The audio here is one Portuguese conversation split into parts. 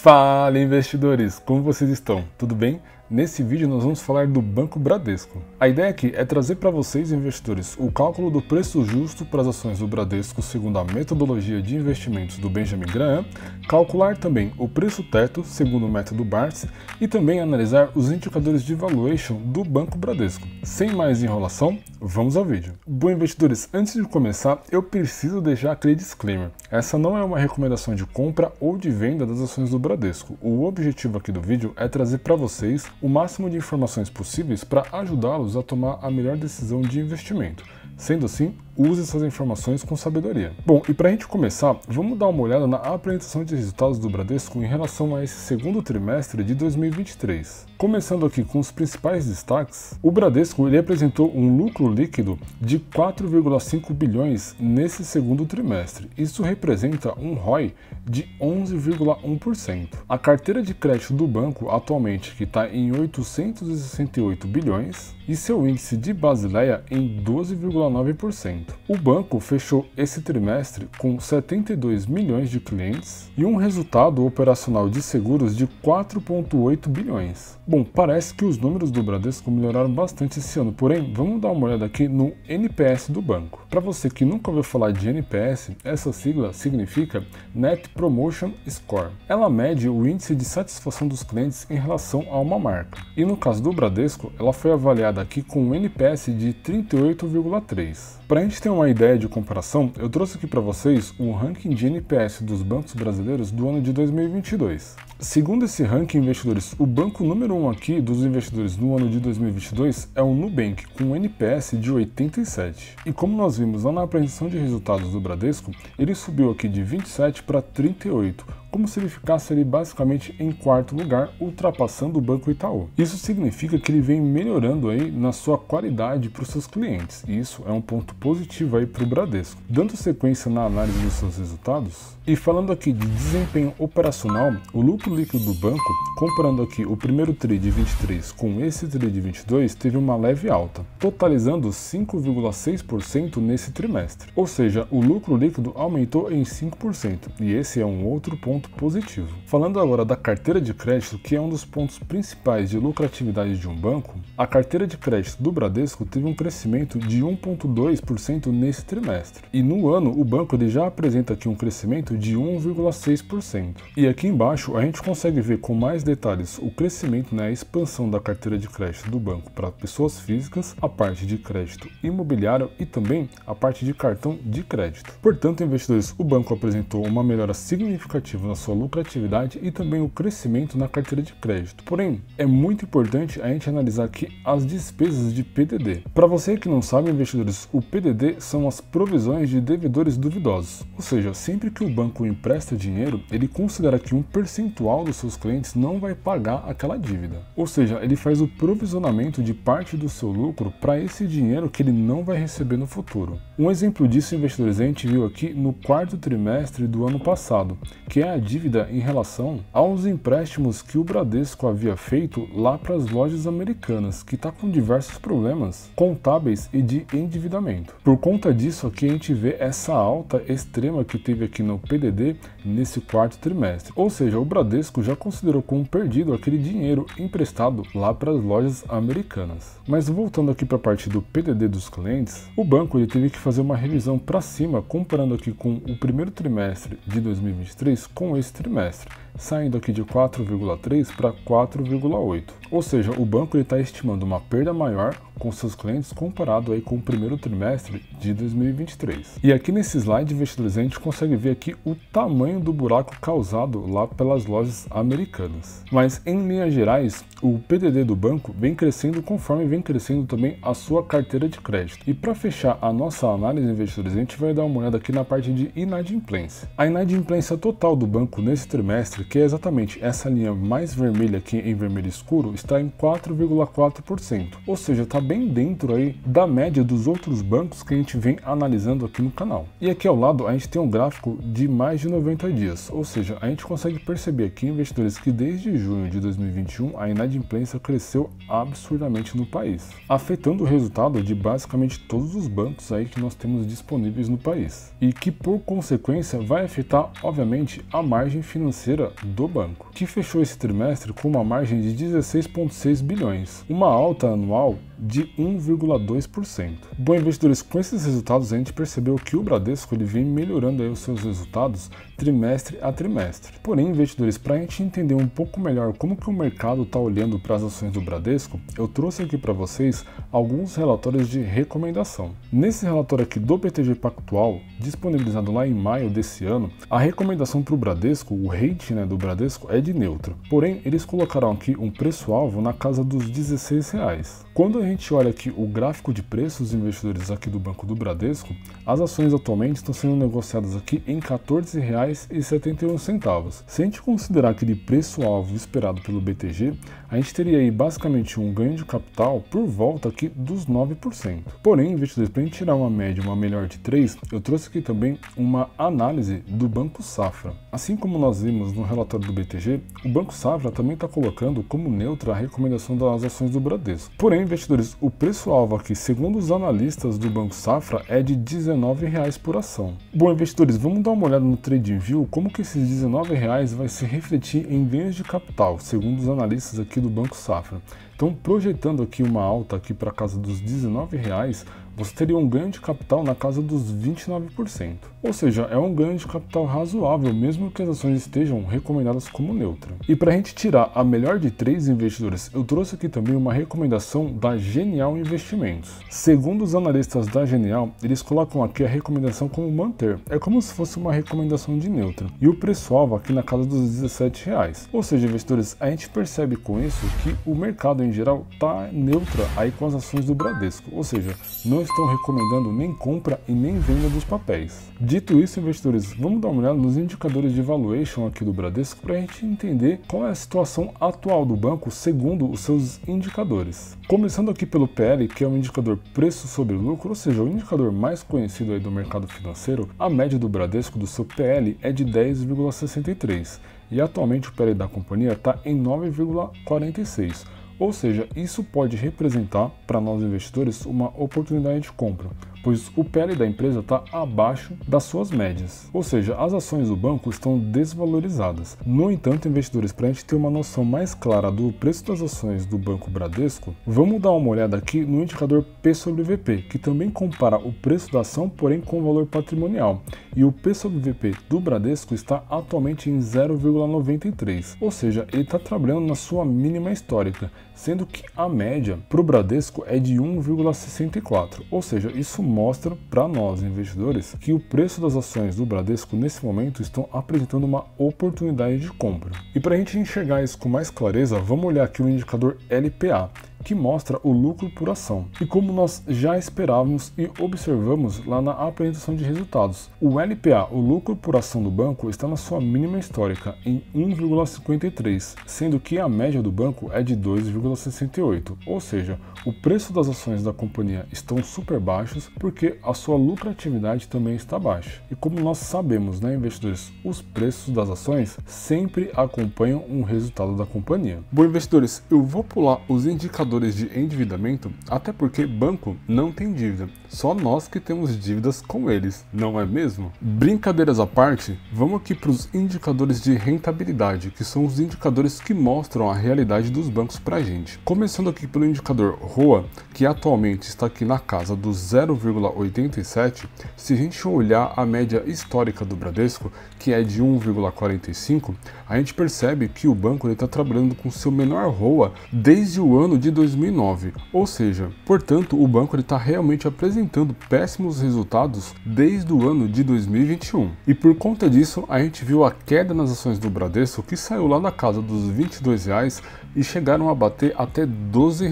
Fala, investidores! Como vocês estão? Tudo bem? Nesse vídeo nós vamos falar do Banco Bradesco. A ideia aqui é trazer para vocês, investidores, o cálculo do preço justo para as ações do Bradesco segundo a metodologia de investimentos do Benjamin Graham, calcular também o preço teto segundo o método Bartz e também analisar os indicadores de valuation do Banco Bradesco. Sem mais enrolação, vamos ao vídeo. Bom, investidores, antes de começar, eu preciso deixar aquele disclaimer. Essa não é uma recomendação de compra ou de venda das ações do Bradesco. O objetivo aqui do vídeo é trazer para vocês o máximo de informações possíveis para ajudá-los a tomar a melhor decisão de investimento. Sendo assim, use essas informações com sabedoria. Bom, e para a gente começar, vamos dar uma olhada na apresentação de resultados do Bradesco em relação a esse segundo trimestre de 2023. Começando aqui com os principais destaques, o Bradesco ele apresentou um lucro líquido de 4,5 bilhões nesse segundo trimestre. Isso representa um ROI de 11,1%. A carteira de crédito do banco atualmente que está em 868 bilhões e seu índice de Basileia em 12,9%. O banco fechou esse trimestre com 72 milhões de clientes e um resultado operacional de seguros de 4,8 bilhões. Bom, parece que os números do Bradesco melhoraram bastante esse ano, porém, vamos dar uma olhada aqui no NPS do banco. Para você que nunca ouviu falar de NPS, essa sigla significa Net Promotion Score. Ela mede o índice de satisfação dos clientes em relação a uma marca. E no caso do Bradesco, ela foi avaliada aqui com um NPS de 38,3. Para a gente ter uma ideia de comparação, eu trouxe aqui para vocês o ranking de NPS dos bancos brasileiros do ano de 2022. Segundo esse ranking, investidores, o banco número 1 aqui dos investidores no ano de 2022 é o Nubank, com um NPS de 87. E como nós vimos lá na apresentação de resultados do Bradesco, ele subiu aqui de 27 para 38, como se ele ficasse ali basicamente em quarto lugar, ultrapassando o Banco Itaú. Isso significa que ele vem melhorando aí na sua qualidade para os seus clientes, e isso é um ponto positivo aí para o Bradesco. Dando sequência na análise dos seus resultados, e falando aqui de desempenho operacional, o lucro líquido do banco, comparando aqui o primeiro TRI de 23 com esse TRI de 22, teve uma leve alta, totalizando 5,6% nesse trimestre. Ou seja, o lucro líquido aumentou em 5%, e esse é um outro ponto positivo. Falando agora da carteira de crédito, que é um dos pontos principais de lucratividade de um banco, a carteira de crédito do Bradesco teve um crescimento de 1,2% nesse trimestre. E no ano, o banco ele já apresenta aqui um crescimento de 1,6%. E aqui embaixo a gente consegue ver com mais detalhes o crescimento, a expansão da carteira de crédito do banco para pessoas físicas, a parte de crédito imobiliário e também a parte de cartão de crédito. Portanto, investidores, o banco apresentou uma melhora significativa na sua lucratividade e também o crescimento na carteira de crédito. Porém, é muito importante a gente analisar aqui as despesas de PDD. Para você que não sabe, investidores, o PDD são as provisões de devedores duvidosos. Ou seja, sempre que o banco empresta dinheiro, ele considera que um percentual dos seus clientes não vai pagar aquela dívida. Ou seja, ele faz o provisionamento de parte do seu lucro para esse dinheiro que ele não vai receber no futuro. Um exemplo disso, investidores, a gente viu aqui no quarto trimestre do ano passado, que é a dívida em relação aos empréstimos que o Bradesco havia feito lá para as lojas americanas, que está com diversos problemas contábeis e de endividamento. Por conta disso aqui a gente vê essa alta extrema que teve aqui no PDD nesse quarto trimestre. Ou seja, o Bradesco já considerou como perdido aquele dinheiro emprestado lá para as lojas americanas. Mas voltando aqui para a parte do PDD dos clientes, o banco ele teve que fazer uma revisão para cima, comparando aqui com o primeiro trimestre de 2023 com esse trimestre, saindo aqui de 4,3 para 4,8. Ou seja, o banco está estimando uma perda maior com seus clientes comparado aí com o primeiro trimestre de 2023. E aqui nesse slide, investidores, a gente consegue ver aqui o tamanho do buraco causado lá pelas lojas americanas. Mas em linhas gerais, o PDD do banco vem crescendo conforme vem crescendo também a sua carteira de crédito. E para fechar a nossa análise, investidores, a gente vai dar uma olhada aqui na parte de inadimplência. A inadimplência total do banco nesse trimestre, que é exatamente essa linha mais vermelha aqui em vermelho escuro, está em 4,4%. Ou seja, está bem dentro aí da média dos outros bancos que a gente vem analisando aqui no canal. E aqui ao lado a gente tem um gráfico de mais de 90 dias, ou seja, a gente consegue perceber aqui, investidores, que desde junho de 2021 a inadimplência cresceu absurdamente no país, afetando o resultado de basicamente todos os bancos aí que nós temos disponíveis no país, e que por consequência vai afetar, obviamente, a margem financeira do banco, que fechou esse trimestre com uma margem de 16,6 bilhões, uma alta anual de 1,2%. Bom, investidores, com esses resultados a gente percebeu que o Bradesco ele vem melhorando aí os seus resultados trimestre a trimestre. Porém, investidores, para a gente entender um pouco melhor como que o mercado está olhando para as ações do Bradesco, eu trouxe aqui para vocês alguns relatórios de recomendação. Nesse relatório aqui do BTG Pactual, disponibilizado lá em maio desse ano, a recomendação para o Bradesco, o rating, né, do Bradesco é de neutro. Porém, eles colocaram aqui um preço-alvo na casa dos R$16. Quando a gente olha aqui o gráfico de preços investidores aqui do Banco do Bradesco, as ações atualmente estão sendo negociadas aqui em R$14,71. Se a gente considerar aquele preço-alvo esperado pelo BTG, a gente teria aí basicamente um ganho de capital por volta aqui dos 9%. Porém, investidores, para a gente tirar uma média, uma melhor de 3, eu trouxe aqui também uma análise do Banco Safra. Assim como nós vimos no relatório do BTG, o Banco Safra também está colocando como neutra a recomendação das ações do Bradesco. Porém, investidores, o preço-alvo aqui, segundo os analistas do Banco Safra, é de R$19 por ação. Bom, investidores, vamos dar uma olhada no TradingView como que esses R$19 vai se refletir em ganhos de capital, segundo os analistas aqui do Banco Safra. Então, projetando aqui uma alta aqui para a casa dos R$19, você teria um ganho de capital na casa dos 29%. Ou seja, é um ganho de capital razoável, mesmo que as ações estejam recomendadas como neutra. E para a gente tirar a melhor de 3 investidores, eu trouxe aqui também uma recomendação da Genial Investimentos. Segundo os analistas da Genial, eles colocam aqui a recomendação como manter. É como se fosse uma recomendação de neutra. E o preço-alvo aqui na casa dos R$17. Ou seja, investidores, a gente percebe com isso que o mercado em geral está neutra aí com as ações do Bradesco. Ou seja, não estão recomendando nem compra e nem venda dos papéis. Dito isso, investidores, vamos dar uma olhada nos indicadores de valuation aqui do Bradesco para a gente entender qual é a situação atual do banco segundo os seus indicadores. Começando aqui pelo PL, que é um indicador preço sobre lucro, ou seja, o indicador mais conhecido aí do mercado financeiro, a média do Bradesco do seu PL é de 10,63 e atualmente o PL da companhia está em 9,46. Ou seja, isso pode representar para nós investidores uma oportunidade de compra, pois o PL da empresa está abaixo das suas médias. Ou seja, as ações do banco estão desvalorizadas. No entanto, investidores, para a gente ter uma noção mais clara do preço das ações do Banco Bradesco, vamos dar uma olhada aqui no indicador P sobre VP, que também compara o preço da ação, porém com o valor patrimonial. E o P sobre VP do Bradesco está atualmente em 0,93, ou seja, ele está trabalhando na sua mínima histórica, sendo que a média para o Bradesco é de 1,64, ou seja, isso mostra para nós investidores que o preço das ações do Bradesco nesse momento estão apresentando uma oportunidade de compra. E para a gente enxergar isso com mais clareza, vamos olhar aqui o indicador LPA, que mostra o lucro por ação. E como nós já esperávamos e observamos lá na apresentação de resultados, o LPA, o lucro por ação do banco, está na sua mínima histórica, em 1,53, sendo que a média do banco é de 2,68, ou seja, o preço das ações da companhia estão super baixos porque a sua lucratividade também está baixa. E como nós sabemos, né, investidores, os preços das ações sempre acompanham um resultado da companhia. Bom, investidores, eu vou pular os indicadores de endividamento, até porque banco não tem dívida, só nós que temos dívidas com eles, não é mesmo? Brincadeiras à parte, vamos aqui para os indicadores de rentabilidade, que são os indicadores que mostram a realidade dos bancos para a gente. Começando aqui pelo indicador ROA, que atualmente está aqui na casa do 0,87, se a gente olhar a média histórica do Bradesco, que é de 1,45, a gente percebe que o banco está trabalhando com seu menor ROA desde o ano de 2009, ou seja, portanto, o banco está realmente apresentando apresentando péssimos resultados desde o ano de 2021. E por conta disso, a gente viu a queda nas ações do Bradesco, que saiu lá da casa dos R$ 22 e chegaram a bater até R$ 12.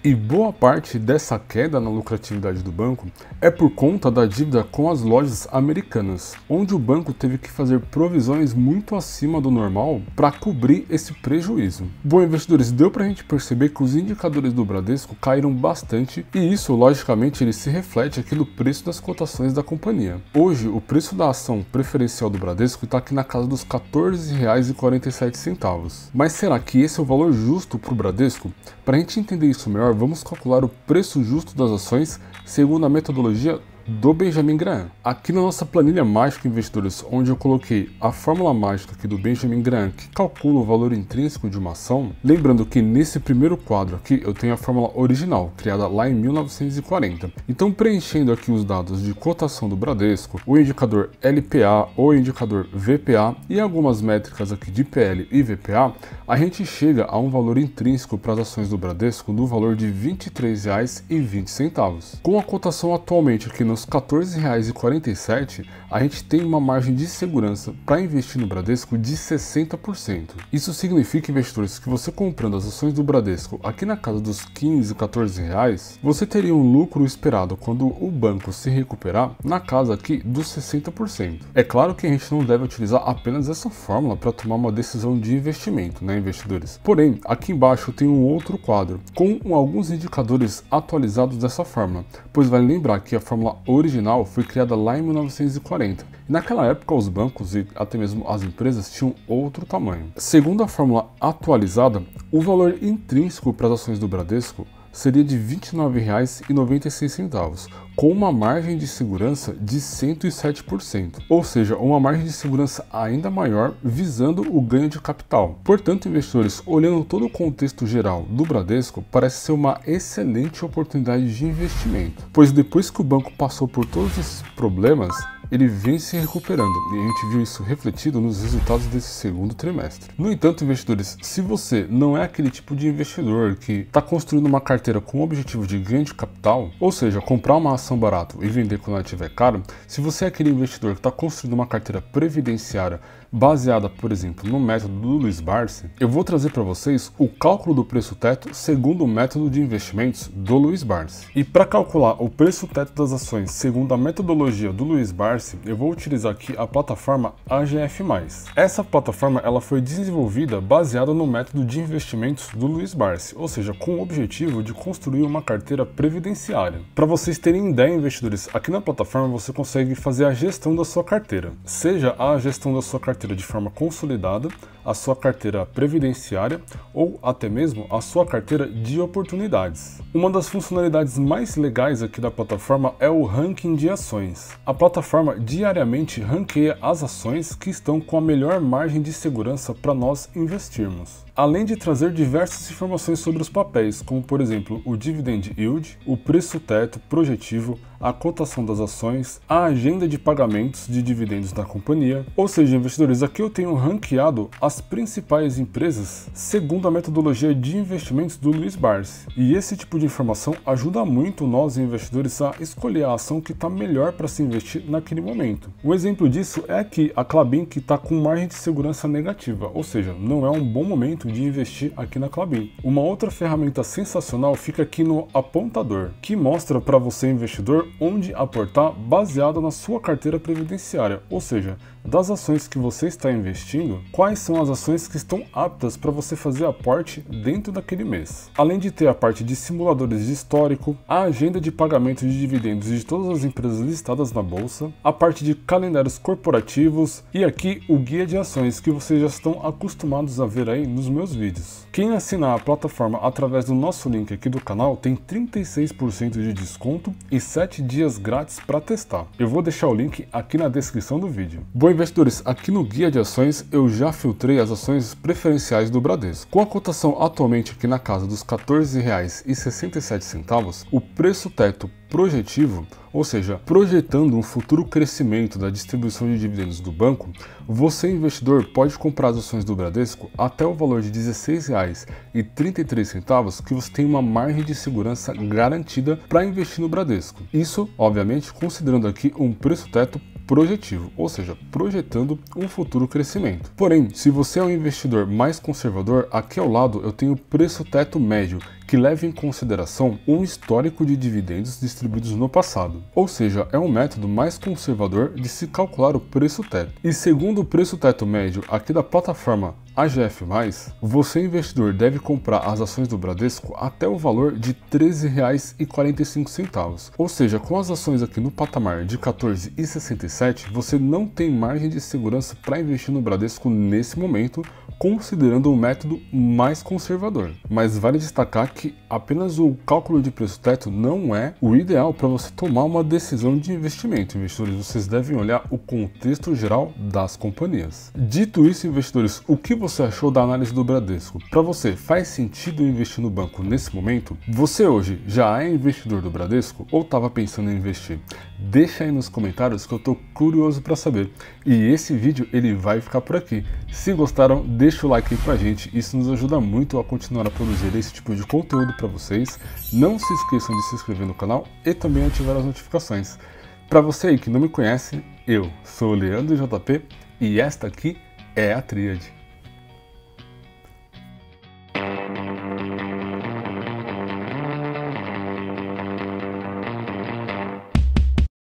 E boa parte dessa queda na lucratividade do banco é por conta da dívida com as lojas americanas, onde o banco teve que fazer provisões muito acima do normal para cobrir esse prejuízo. Bom, investidores, deu para a gente perceber que os indicadores do Bradesco caíram bastante e isso, logicamente, ele se reflete aqui no preço das cotações da companhia. Hoje, o preço da ação preferencial do Bradesco está aqui na casa dos R$ 14,47. Mas será que esse é o valor justo para o Bradesco? Para a gente entender isso melhor, vamos calcular o preço justo das ações segundo a metodologia do Benjamin Graham. Aqui na nossa planilha mágica, investidores, onde eu coloquei a fórmula mágica aqui do Benjamin Graham que calcula o valor intrínseco de uma ação, lembrando que nesse primeiro quadro aqui eu tenho a fórmula original, criada lá em 1940. Então, preenchendo aqui os dados de cotação do Bradesco, o indicador LPA, o indicador VPA e algumas métricas aqui de PL e VPA, a gente chega a um valor intrínseco para as ações do Bradesco no valor de R$ 23,20. Com a cotação atualmente aqui nos R$ 14,47, a gente tem uma margem de segurança para investir no Bradesco de 60%. Isso significa, investidores, que você comprando as ações do Bradesco aqui na casa dos R$ 15, R$ 14, você teria um lucro esperado quando o banco se recuperar na casa aqui dos 60%. É claro que a gente não deve utilizar apenas essa fórmula para tomar uma decisão de investimento, né, investidores? Porém, aqui embaixo tem um outro quadro com alguns indicadores atualizados dessa fórmula, pois vale lembrar que a fórmula original foi criada lá em 1940. E naquela época os bancos e até mesmo as empresas tinham outro tamanho. Segundo a fórmula atualizada, o valor intrínseco para as ações do Bradesco seria de R$ 29,96, com uma margem de segurança de 107%, ou seja, uma margem de segurança ainda maior visando o ganho de capital. Portanto, investidores, olhando todo o contexto geral do Bradesco, parece ser uma excelente oportunidade de investimento, pois depois que o banco passou por todos esses problemas, ele vem se recuperando e a gente viu isso refletido nos resultados desse segundo trimestre. No entanto, investidores, se você não é aquele tipo de investidor que está construindo uma carteira com o objetivo de ganho de capital, ou seja, comprar uma ação barato e vender quando ela estiver cara, se você é aquele investidor que está construindo uma carteira previdenciária baseada, por exemplo, no método do Luiz Barsi, eu vou trazer para vocês o cálculo do preço teto segundo o método de investimentos do Luiz Barsi. E para calcular o preço teto das ações segundo a metodologia do Luiz Barsi, eu vou utilizar aqui a plataforma AGF+. Essa plataforma ela foi desenvolvida baseada no método de investimentos do Luiz Barsi, ou seja, com o objetivo de construir uma carteira previdenciária. Para vocês terem ideia, investidores, aqui na plataforma você consegue fazer a gestão da sua carteira, seja a gestão da sua carteira de forma consolidada, a sua carteira previdenciária ou até mesmo a sua carteira de oportunidades. Uma das funcionalidades mais legais aqui da plataforma é o ranking de ações. A plataforma diariamente ranqueia as ações que estão com a melhor margem de segurança para nós investirmos, além de trazer diversas informações sobre os papéis, como por exemplo o dividend yield, o preço teto projetivo, a cotação das ações, a agenda de pagamentos de dividendos da companhia. Ou seja, investidores, aqui eu tenho ranqueado as principais empresas segundo a metodologia de investimentos do Luiz Barsi. E esse tipo de informação ajuda muito nós investidores a escolher a ação que está melhor para se investir naquele momento. Um exemplo disso é aqui a Klabin, que está com margem de segurança negativa, ou seja, não é um bom momento de investir aqui na Klabin. Uma outra ferramenta sensacional fica aqui no apontador, que mostra para você, investidor, onde aportar baseado na sua carteira previdenciária, ou seja, das ações que você está investindo, quais são as ações que estão aptas para você fazer aporte dentro daquele mês. Além de ter a parte de simuladores de histórico, a agenda de pagamento de dividendos de todas as empresas listadas na bolsa, a parte de calendários corporativos e aqui o guia de ações que vocês já estão acostumados a ver aí nos meus vídeos. Quem assinar a plataforma através do nosso link aqui do canal tem 36% de desconto e 7 dias grátis para testar. Eu vou deixar o link aqui na descrição do vídeo. Bom, investidores, aqui no guia de ações eu já filtrei as ações preferenciais do Bradesco. Com a cotação atualmente aqui na casa dos R$ 14,67, o preço teto projetivo, ou seja, projetando um futuro crescimento da distribuição de dividendos do banco, você, investidor, pode comprar as ações do Bradesco até o valor de R$ 16,33, que você tem uma margem de segurança garantida para investir no Bradesco. Isso, obviamente, considerando aqui um preço teto projetivo, ou seja, projetando um futuro crescimento. Porém, se você é um investidor mais conservador, aqui ao lado eu tenho o preço teto médio, que leva em consideração um histórico de dividendos distribuídos no passado. Ou seja, é um método mais conservador de se calcular o preço teto. E segundo o preço teto médio aqui da plataforma AGF+, você, investidor, deve comprar as ações do Bradesco até o valor de R$ 13,45. Ou seja, com as ações aqui no patamar de R$ 14,67, você não tem margem de segurança para investir no Bradesco nesse momento, considerando um método mais conservador. Mas vale destacar que apenas o cálculo de preço teto não é o ideal para você tomar uma decisão de investimento. Investidores, vocês devem olhar o contexto geral das companhias. Dito isso, investidores, o que você achou da análise do Bradesco? Para você, faz sentido investir no banco nesse momento? Você hoje já é investidor do Bradesco ou estava pensando em investir? Deixa aí nos comentários que eu estou curioso para saber. E esse vídeo ele vai ficar por aqui. Se gostaram, deixa o like aí pra gente, isso nos ajuda muito a continuar a produzir esse tipo de conteúdo para vocês. Não se esqueçam de se inscrever no canal e também ativar as notificações. Para você aí que não me conhece, eu sou o Leandro JP e esta aqui é a Tríade.